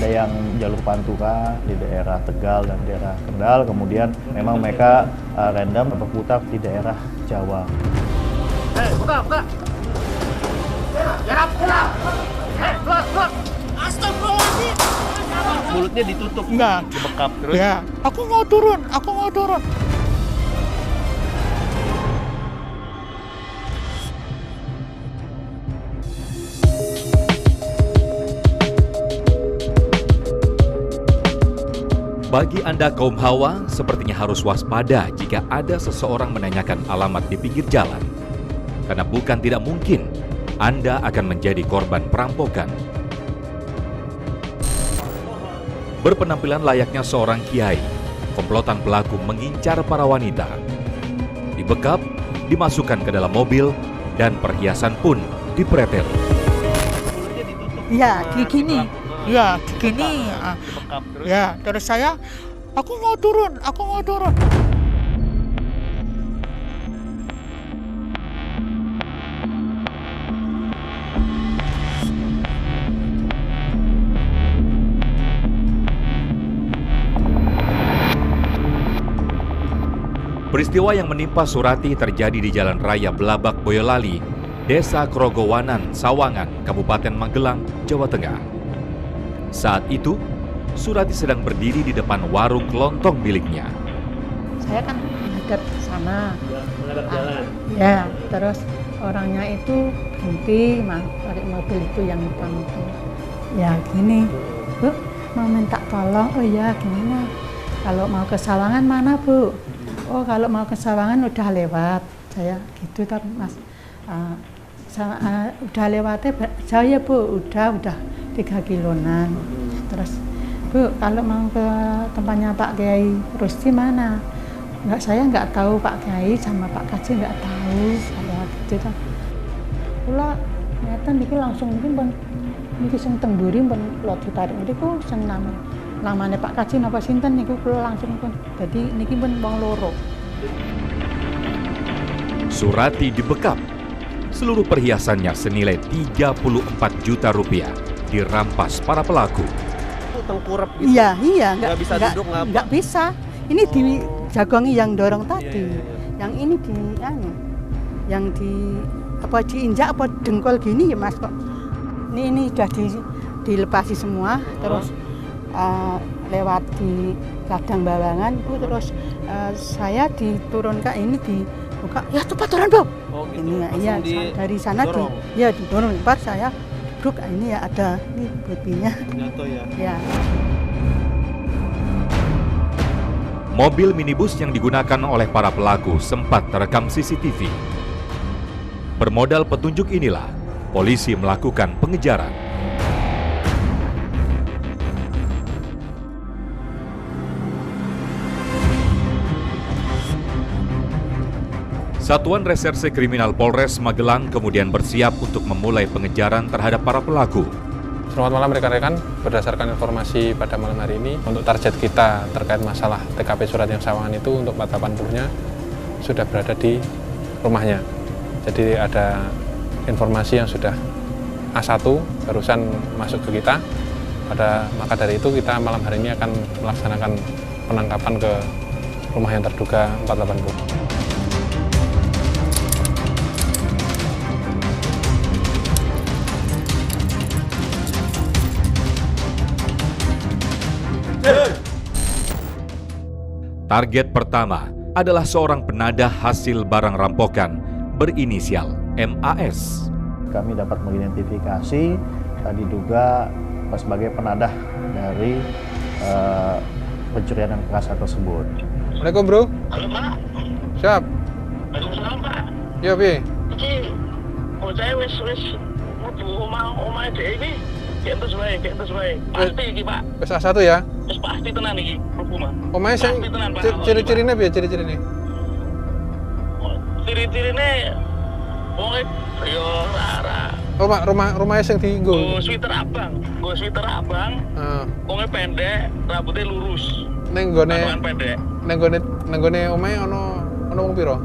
yang jalur Pantura di daerah Tegal dan daerah Kendal. Kemudian memang mereka random berputar di daerah Jawa. Buka. Ya, buka. Keluar. Astagfirullahaladzim. Mulutnya ditutup. Enggak. Dibekap terus. Ya, aku mau turun. Bagi Anda kaum Hawa, sepertinya harus waspada jika ada seseorang menanyakan alamat di pinggir jalan. Karena bukan tidak mungkin Anda akan menjadi korban perampokan. Berpenampilan layaknya seorang kiai, komplotan pelaku mengincar para wanita. Dibekap, dimasukkan ke dalam mobil, dan perhiasan pun dipretel. Mulutnya ditutup. Ya, gini. Ya, gini. Dibekap terus. Ya, terus aku mau turun. Peristiwa yang menimpa Surati terjadi di Jalan Raya Belabak Boyolali, Desa Krogowanan, Sawangan, Kabupaten Magelang, Jawa Tengah. Saat itu, Surati sedang berdiri di depan warung kelontong miliknya. Saya kan menghadap sana. Menghadap jalan. Ya, terus orangnya itu berhenti, pakai mobil itu yang hitam itu. Ya gini, Bu, mau minta tolong. Oh ya, gimana? Kalau mau ke Sawangan mana, Bu? Oh, kalau mau ke Sawangan udah lewat. Saya gitu, tapi Mas. Udah lewatnya jauh ya, Bu? Udah 3 kiloan. Terus, Bu, kalau mau ke tempatnya Pak Kiai Rusti mana? Saya nggak tahu, Pak Kiai sama Pak Kaji nggak tahu. Saya gitu kan. Pula ternyata niki langsung mungkin niki sing teng mburi pun lot ditarik niku sing namanya Pak Kaji napa sinten niku kula langsung pun. Dadi niki pun wong loro. Surati dibekap. Seluruh perhiasannya senilai 34 juta rupiah dirampas para pelaku. Itu tengkurap gitu. Iya, Nggak bisa duduk, nggak bisa. Ini dijagongi yang dorong tadi. Yang ini yang diinjak apa dengkol gini ya Mas kok. Ini sudah dilepasi semua, terus lewat di ladang bawangan, terus saya diturunkan ini dibuka, ya cepat turun Bob. Oh gitu. Ini ya, dari sana didorong. Pas saya duduk, ini ya ada ini bobinya. Jatuh ya. Ya. Mobil minibus yang digunakan oleh para pelaku sempat terekam CCTV. Bermodal petunjuk inilah, polisi melakukan pengejaran. Satuan Reserse Kriminal Polres Magelang kemudian bersiap untuk memulai pengejaran terhadap para pelaku. Selamat malam rekan-rekan, berdasarkan informasi pada malam hari ini, untuk target kita terkait masalah TKP Surat yang Sawangan itu untuk 480-nya sudah berada di rumahnya. Jadi ada informasi yang sudah A1 barusan masuk ke kita. Maka dari itu kita malam hari ini akan melaksanakan penangkapan ke rumah yang terduga 480. Target pertama adalah seorang penadah hasil barang rampokan berinisial MAS. Kami dapat mengidentifikasi diduga sebagai penadah dari pencurian yang perkasa tersebut. Assalamualaikum bro. Halo Pak. Siap. Waalaikumsalam Pak. Iya Pi. Iki, saya wis mlebu omah dhek iki. Kayak terus wae. Pasti iki Pak. Wis A1 ya. Wis pasti tenan iki, mlebu mah. Omahe sing Pasti tenan, Pak. ciri-cirine piye ciri-cirine? Ciri-cirine wong yo rara. Rumahnya sing dienggo. Go sweater abang. Heeh. Wonge pendek, rambutnya lurus. Ning gone Tangan pendek. ning gone omahe ana wong pira?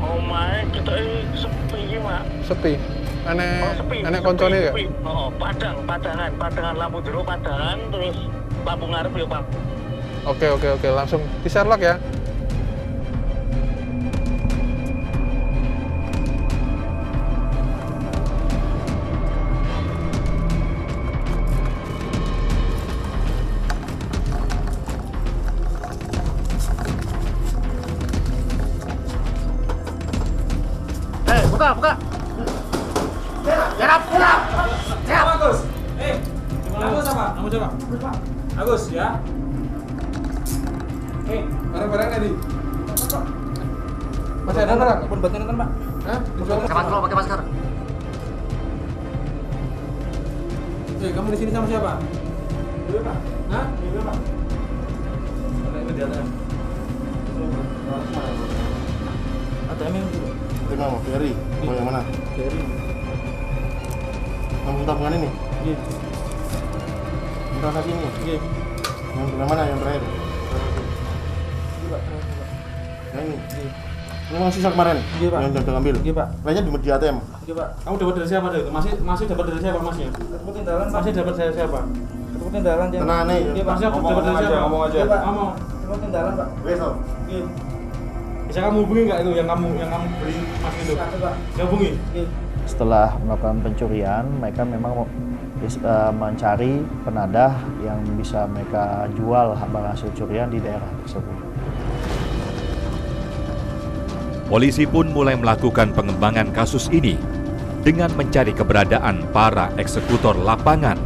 Omahe ketoke sepi iki, Mak. Sepi. enek koncone ya? sepi. Oh, padangan lampu jero padangan terus lampu ngarep yo, Pak. Oke, langsung di Sherlock ya. Buka. Siap. Agus. Agus apa? Kamu coba. Agus ya. Barang-barang tadi. Masih ada barang? Pun batin kan, Pak? Hah? Pakai masker. Kamu di sini sama siapa? Dewi, Pak. Hah? Dewi, Pak. Ada di atas. ATM yang dulu. Ini mau Ferry, mau yang mana? Ferry. Yang tabungan ini? Iya. Bentar lagi ini? Iya. Yang mana yang terakhir? Yang ini? Ini masih sisa kemarin? Iya, Pak. Yang udah ambil? Iya, Pak. Lainnya di ATM? Iya, Pak. Kamu dapat dari siapa, Dek? Masih dapat dari siapa, Masnya? Ketemu tindalan, Pak. Masih dapat dari siapa? Ketemu tindalan, Pak. Tenang nih. Iya, Pak. Dapat dari siapa? Ngomong aja. Iya, Pak. Ngomong. Ketemu tindalan, Pak. Besok? Iya. Bisa kamu hubungi nggak itu yang kamu beli Mas itu? Bisa hubungi? Iya. Setelah melakukan pencurian, mereka memang mencari penadah yang bisa mereka jual barang hasil curian di daerah tersebut. Polisi pun mulai melakukan pengembangan kasus ini dengan mencari keberadaan para eksekutor lapangan.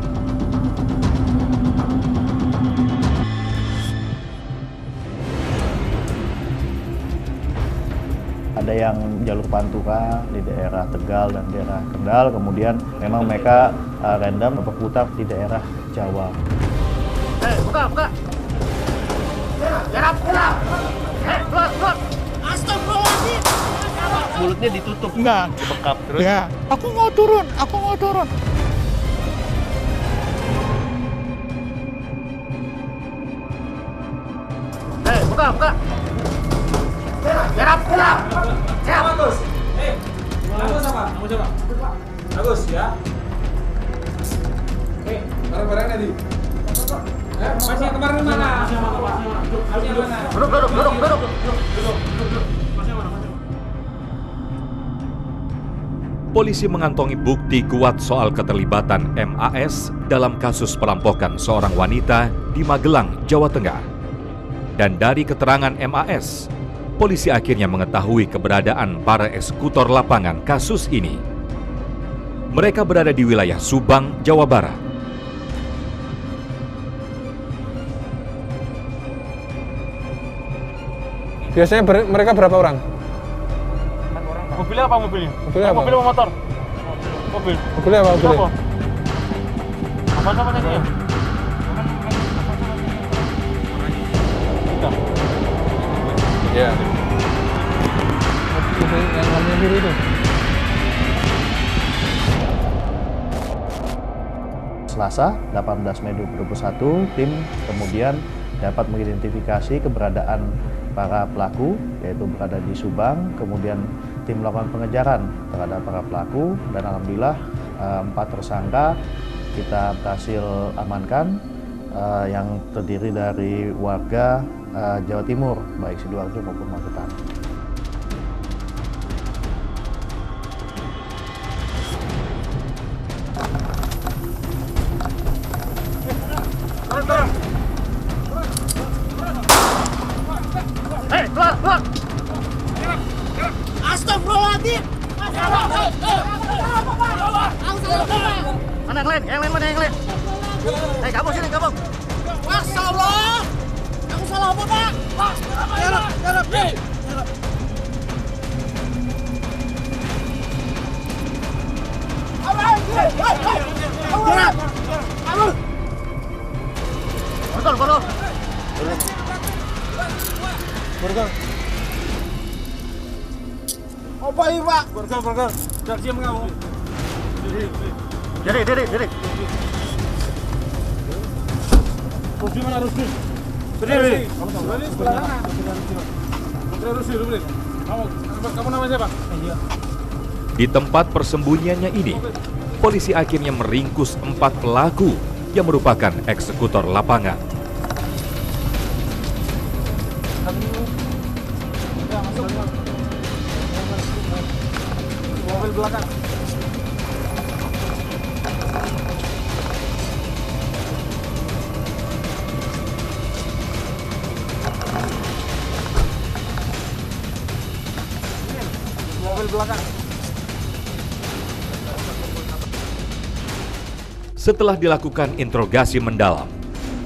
Ada yang jalur Pantura di daerah Tegal dan daerah Kendal, kemudian memang mereka random berputar di daerah Jawa. Buka. Siap. Keluar. Astagfirullahaladzim. Mulutnya ditutup. Enggak. Dibekap terus. Ya, aku mau turun. Buka. Siap. Agus. Agus apa? Kamu coba. Agus ya. Barang-barang tadi. Masih yang kemarin mana? Masih yang mana? Duduk. Masih yang mana? Polisi mengantongi bukti kuat soal keterlibatan MAS dalam kasus perampokan seorang wanita di Magelang, Jawa Tengah. Dan dari keterangan MAS, polisi akhirnya mengetahui keberadaan para eksekutor lapangan kasus ini. Mereka berada di wilayah Subang, Jawa Barat. Biasanya mereka berapa orang? Mobilnya apa mobilnya? Mobilnya apa? Mobil apa motor? Mobil. Mobilnya apa? Mobilnya? Apa sama tadi ya? Iya. Yang lampunya biru itu. Selasa 18 Mei 2021, tim kemudian dapat mengidentifikasi keberadaan para pelaku, yaitu berada di Subang. Kemudian tim melakukan pengejaran terhadap para pelaku dan alhamdulillah 4 tersangka kita berhasil amankan, yang terdiri dari warga Jawa Timur, baik Sidoarjo maupun Magetan. Keluar. Astagfirullahaladzim. Mana yang lain? Kamu sini, kamu. Masya Allah. Aku salah apa, Pak? Jalan. Betul. Apa ini, Pak? Burger. Sudah diam kamu. Diri. Rusdi mana Rusdi? Berdiri. Berdiri sebelah sana. Rusdi. Kamu namanya siapa? Iya. Di tempat persembunyiannya ini, polisi akhirnya meringkus 4 pelaku yang merupakan eksekutor lapangan. Mobil belakang. Mobil belakang. Setelah dilakukan interogasi mendalam,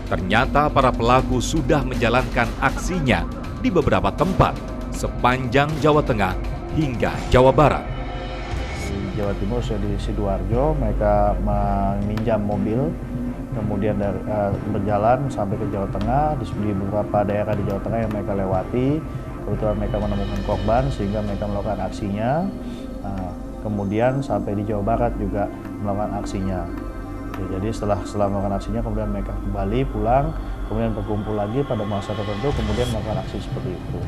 ternyata para pelaku sudah menjalankan aksinya di beberapa tempat sepanjang Jawa Tengah hingga Jawa Barat. Di Jawa Timur, di Sidoarjo, mereka meminjam mobil, kemudian berjalan sampai ke Jawa Tengah. Di beberapa daerah di Jawa Tengah yang mereka lewati, kebetulan mereka menemukan korban sehingga mereka melakukan aksinya. Kemudian sampai di Jawa Barat juga melakukan aksinya. Jadi setelah melakukan aksinya, kemudian mereka kembali pulang, kemudian berkumpul lagi pada masa tertentu, kemudian melakukan aksi seperti itu.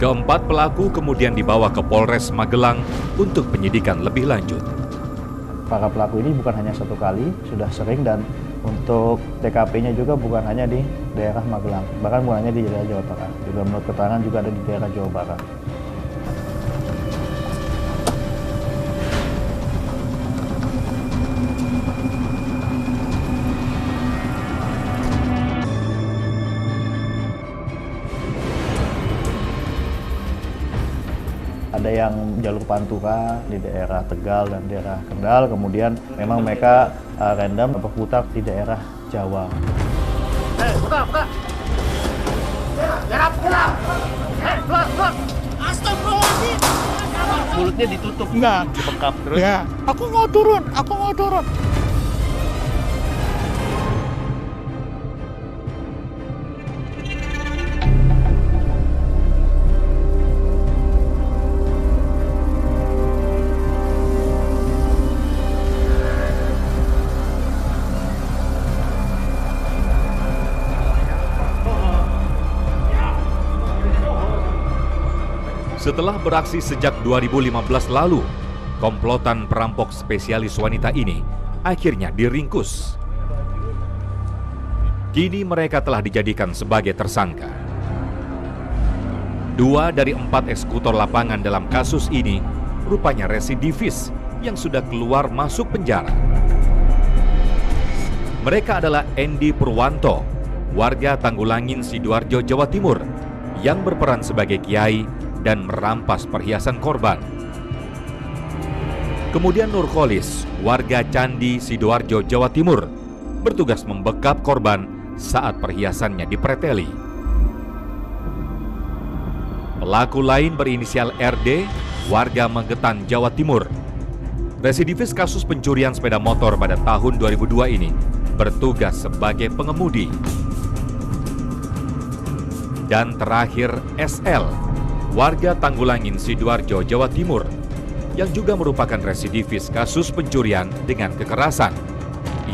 Keempat pelaku kemudian dibawa ke Polres Magelang untuk penyidikan lebih lanjut. Para pelaku ini bukan hanya satu kali, sudah sering, dan untuk TKP-nya juga bukan hanya di daerah Magelang, bahkan bukan hanya di daerah Jawa Tengah, juga menurut keterangan juga ada di daerah Jawa Barat. Ada yang jalur Pantura di daerah Tegal dan daerah Kendal, kemudian memang mereka random berputar di daerah Jawa. Buka. Gerak. Blok. Astagfirullahaladzim. Mulutnya ditutup, Enggak. dibekap terus. Ya, aku mau turun. Setelah beraksi sejak 2015 lalu, komplotan perampok spesialis wanita ini akhirnya diringkus. Kini mereka telah dijadikan sebagai tersangka. 2 dari 4 eksekutor lapangan dalam kasus ini rupanya residivis yang sudah keluar masuk penjara. Mereka adalah Endi Purwanto, warga Tanggulangin, Sidoarjo, Jawa Timur, yang berperan sebagai kiai dan merampas perhiasan korban. Kemudian Nurkolis, warga Candi, Sidoarjo, Jawa Timur, bertugas membekap korban saat perhiasannya dipreteli. Pelaku lain berinisial RD, warga Magetan, Jawa Timur. Residivis kasus pencurian sepeda motor pada tahun 2002 ini bertugas sebagai pengemudi. Dan terakhir SL, warga Tanggulangin, Sidoarjo, Jawa Timur, yang juga merupakan residivis kasus pencurian dengan kekerasan.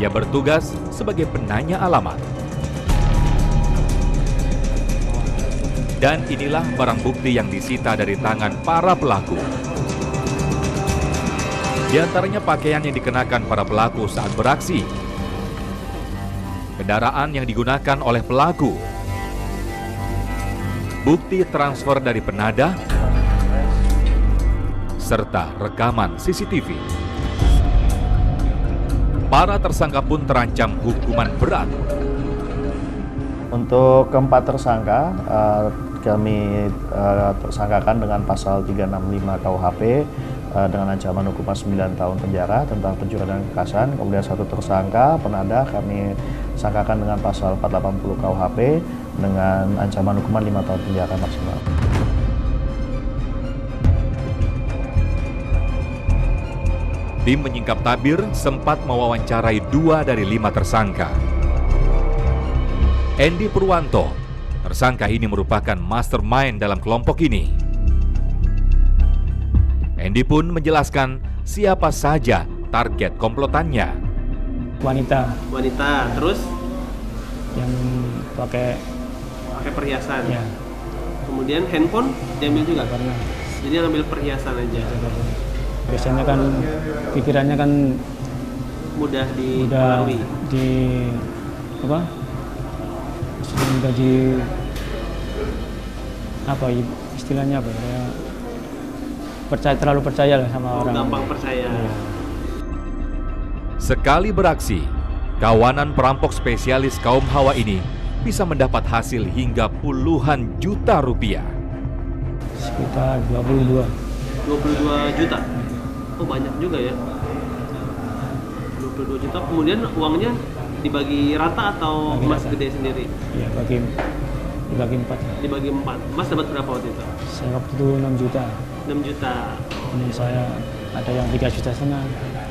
Ia bertugas sebagai penanya alamat. Dan inilah barang bukti yang disita dari tangan para pelaku. Di antaranya pakaian yang dikenakan para pelaku saat beraksi, kendaraan yang digunakan oleh pelaku, bukti transfer dari penadah, serta rekaman CCTV. Para tersangka pun terancam hukuman berat. Untuk keempat tersangka, kami tersangkakan dengan pasal 365 KUHP dengan ancaman hukuman 9 tahun penjara tentang pencurian dan kekerasan. Kemudian satu tersangka penadah kami sangkakan dengan pasal 480 KUHP dengan ancaman hukuman 5 tahun penjara maksimal. Tim menyingkap tabir sempat mewawancarai 2 dari 5 tersangka. Endi Purwanto, tersangka ini merupakan mastermind dalam kelompok ini. Endi pun menjelaskan siapa saja target komplotannya. Wanita Terus yang pakai perhiasan. ya Kemudian handphone diambil juga? Pernah. Jadi yang ambil perhiasan aja? Biasanya kan pikirannya kan mudah dipengaruhi. Mudah apa istilahnya apa ya, terlalu percaya lah sama orang. Gampang percaya. Ya. Sekali beraksi, kawanan perampok spesialis kaum Hawa ini bisa mendapat hasil hingga puluhan juta rupiah. Sekitar 22 juta? Oh banyak juga ya. 22 juta, kemudian uangnya dibagi rata atau Mas gede sendiri? Iya, dibagi 4. Dibagi 4. Mas dapat berapa waktu itu? Saya waktu itu 6 juta. 6 juta. Ini saya ada yang 3,5 juta.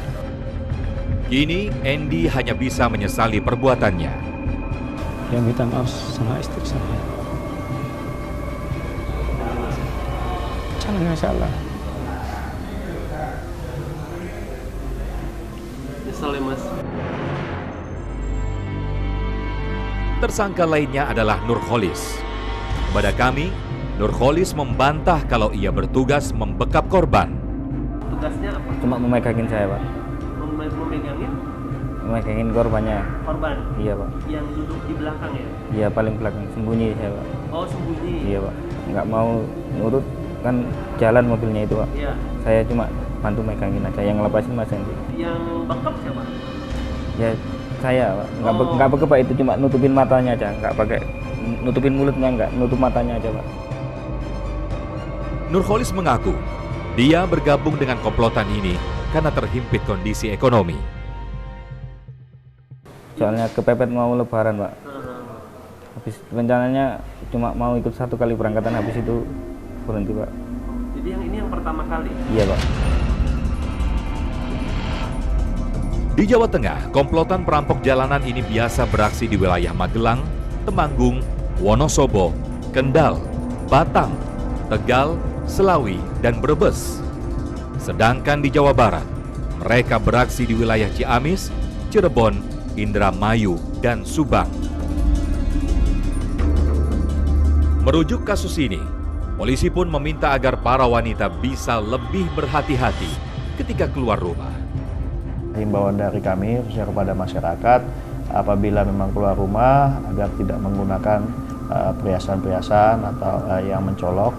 Kini Andy hanya bisa menyesali perbuatannya. Yang minta maaf sama istri saya. Jangan salah. Nyesal ya Mas. Tersangka lainnya adalah Nurholis. Kepada kami, Nurholis membantah kalau ia bertugas membekap korban. Tugasnya apa? Cuma memegangin saya, Pak. Memegangin? Memegangin korbannya. Korban? Iya, Pak. Yang duduk di belakang ya? Iya, paling belakang. Sembunyi saya, Pak. Oh, sembunyi? Iya, Pak. Nggak mau nurut, kan jalan mobilnya itu, Pak. Iya. Saya cuma bantu megangin aja, yang ngelepasin Mas Hendy. Yang bekap siapa? Ya, saya, Pak. Nggak bekap, Pak. Itu cuma nutupin matanya aja, nggak pakai nutupin mulutnya, nggak, nutup matanya aja, Pak. Nurholis mengaku dia bergabung dengan komplotan ini karena terhimpit kondisi ekonomi. Soalnya kepepet mau lebaran, Pak. Habis rencananya cuma mau ikut 1 kali berangkatan, habis itu berhenti, Pak. Jadi yang ini yang pertama kali? Iya, Pak. Di Jawa Tengah, komplotan perampok jalanan ini biasa beraksi di wilayah Magelang, Temanggung, Wonosobo, Kendal, Batang, Tegal, Selawi, dan Brebes. Sedangkan di Jawa Barat, mereka beraksi di wilayah Ciamis, Cirebon, Indramayu, dan Subang. Merujuk kasus ini, polisi pun meminta agar para wanita bisa lebih berhati-hati ketika keluar rumah. Himbauan dari kami khususnya kepada masyarakat, apabila memang keluar rumah agar tidak menggunakan perhiasan-perhiasan atau yang mencolok.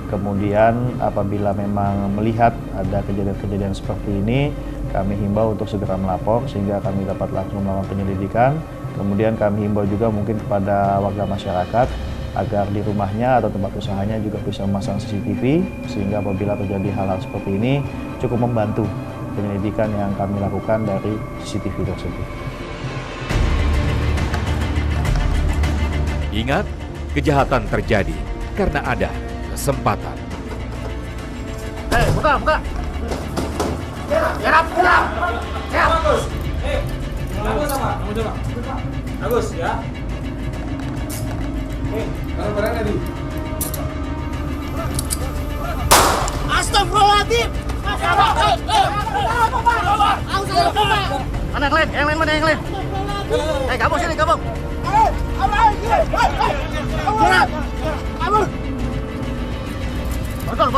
Kemudian apabila memang melihat ada kejadian-kejadian seperti ini, kami himbau untuk segera melapor sehingga kami dapat langsung melakukan penyelidikan. Kemudian kami himbau juga mungkin kepada warga masyarakat agar di rumahnya atau tempat usahanya juga bisa memasang CCTV sehingga apabila terjadi hal-hal seperti ini cukup membantu penyelidikan yang kami lakukan dari CCTV tersebut. Ingat, kejahatan terjadi karena ada kesempatan. Buka! Gerap! Bagus! Bagus apa? Kamu coba. Bagus ya. Barang-barangnya di. Astagfirullahaladzim! Mana yang lain? Mana yang lain? Gabung sini, gabung! Kabur! Betul.